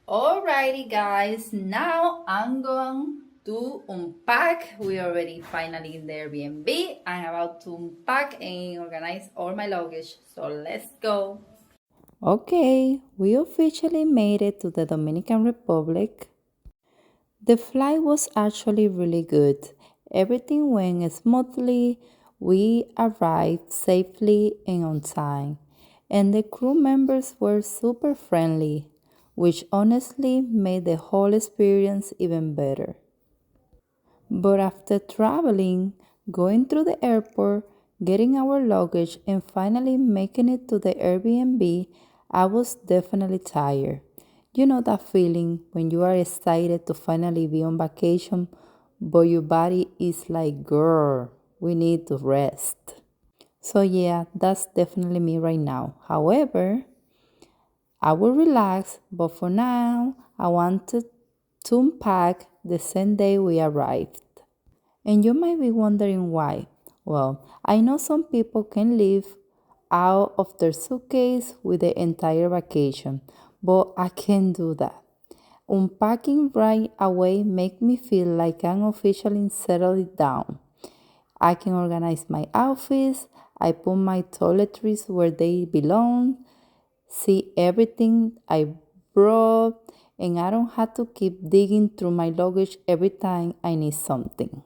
Alrighty, guys, now I'm going to unpack. We already finally in the Airbnb. I'm about to unpack and organize all my luggage. So let's go. Okay, we officially made it to the Dominican Republic. The flight was actually really good. Everything went smoothly. We arrived safely and on time. And the crew members were super friendly, which honestly made the whole experience even better. But after traveling, going through the airport, getting our luggage, and finally making it to the Airbnb, I was definitely tired. You know that feeling when you are excited to finally be on vacation, but your body is like, girl, we need to rest. So, yeah, that's definitely me right now. However, I will relax, but for now, I wanted to unpack the same day we arrived. And you might be wondering why. Well, I know some people can live out of their suitcase with the entire vacation, but I can't do that. Unpacking right away make me feel like I'm officially settled down. I can organize my outfits, I put my toiletries where they belong, see everything I brought, and I don't have to keep digging through my luggage every time I need something.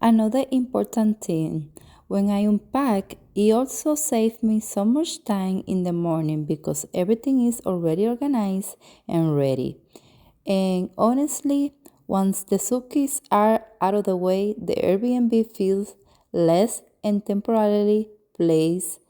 Another important thing, when I unpack, it also saves me so much time in the morning because everything is already organized and ready. And honestly, once the suitcases are out of the way, the Airbnb feels less and temporarily placed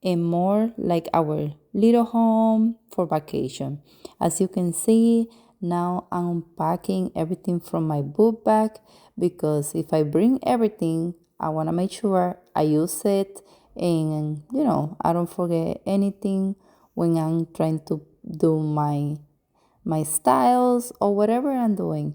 and more like our little home for vacation. As you can see, now I'm unpacking everything from my book bag because if I bring everything, I want to make sure I use it and I don't forget anything when I'm trying to do my styles or whatever I'm doing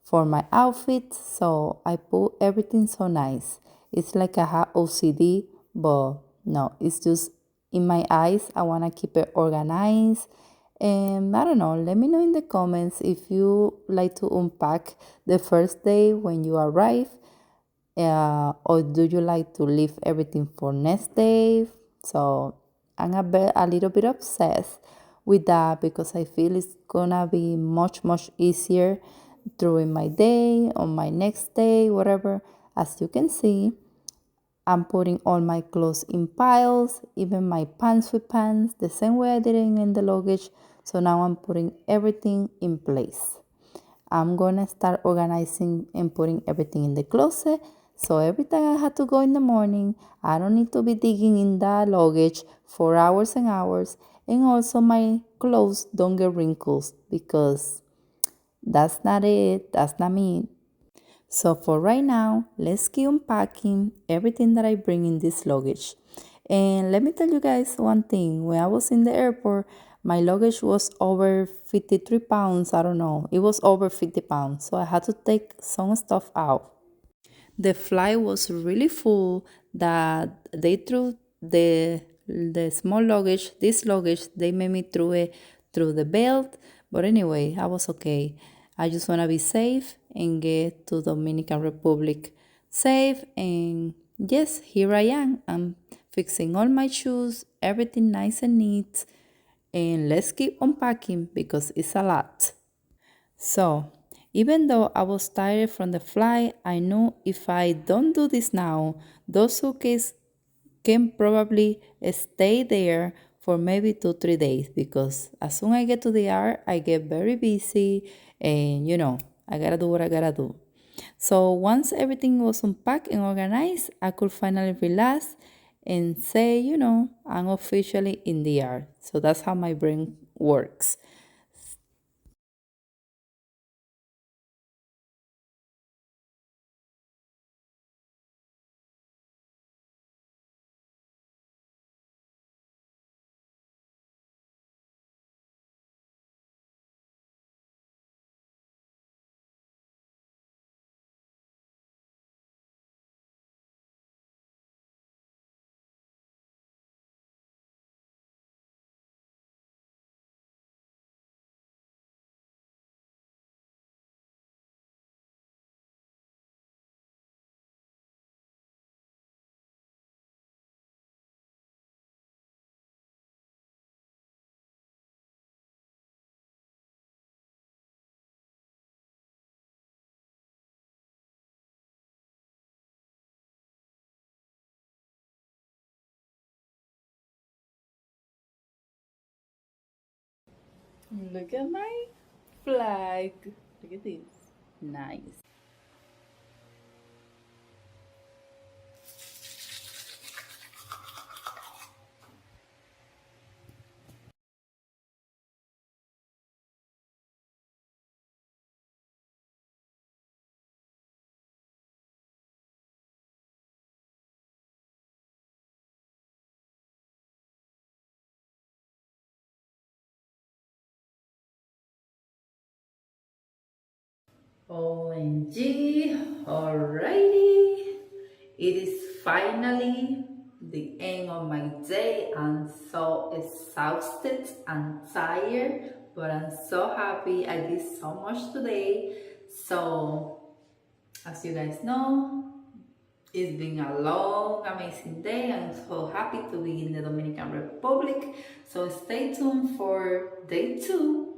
for my outfit. So I put everything so nice. It's like I have OCD, but no, it's just in my eyes. I want to keep it organized. And I don't know, let me know in the comments if you like to unpack the first day when you arrive, or do you like to leave everything for next day? So I'm a little bit obsessed with that because I feel it's gonna be much easier during my day, on my next day, whatever. As you can see, I'm putting all my clothes in piles, even my pants with pants, the same way I did it in the luggage. So now I'm putting everything in place. I'm gonna start organizing and putting everything in the closet. So every time I have to go in the morning, I don't need to be digging in that luggage for hours and hours. And also my clothes don't get wrinkles because that's not it. That's not me. So for right now, let's keep unpacking everything that I bring in this luggage. And let me tell you guys one thing. When I was in the airport, my luggage was over 53 pounds. I don't know. It was over 50 pounds. So I had to take some stuff out. The flight was really full that they threw the small luggage, this luggage, they made me throw it through the belt. But anyway, I was okay. I just want to be safe and get to Dominican Republic safe. And yes, here I am. I'm fixing all my shoes, everything nice and neat. And let's keep unpacking because it's a lot. So, even though I was tired from the flight, I knew if I don't do this now, those suitcases can probably stay there for maybe 2 3 days because as soon as I get to the yard, I get very busy and I gotta do what I gotta do. So once everything was unpacked and organized, I could finally relax and say, I'm officially in the yard. So that's how my brain works. Look at my flag. Look at this. Nice. OMG. Alrighty. It is finally the end of my day. I'm so exhausted and tired, but I'm so happy I did so much today. So, as you guys know, it's been a long, amazing day. I'm so happy to be in the Dominican Republic. So, stay tuned for day 2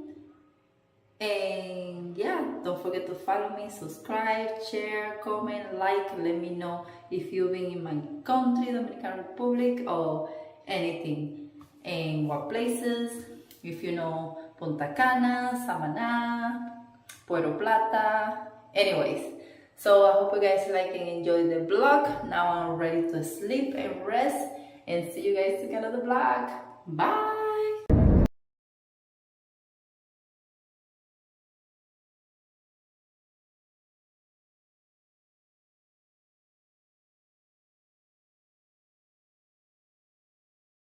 And yeah, don't forget to follow me, subscribe, share, comment, like. Let me know if you've been in my country, Dominican Republic, or anything, and what places. If you know Punta Cana, Samaná, Puerto Plata. Anyways, so I hope you guys like and enjoy the vlog. Now I'm ready to sleep and rest, and see you guys in another vlog. Bye.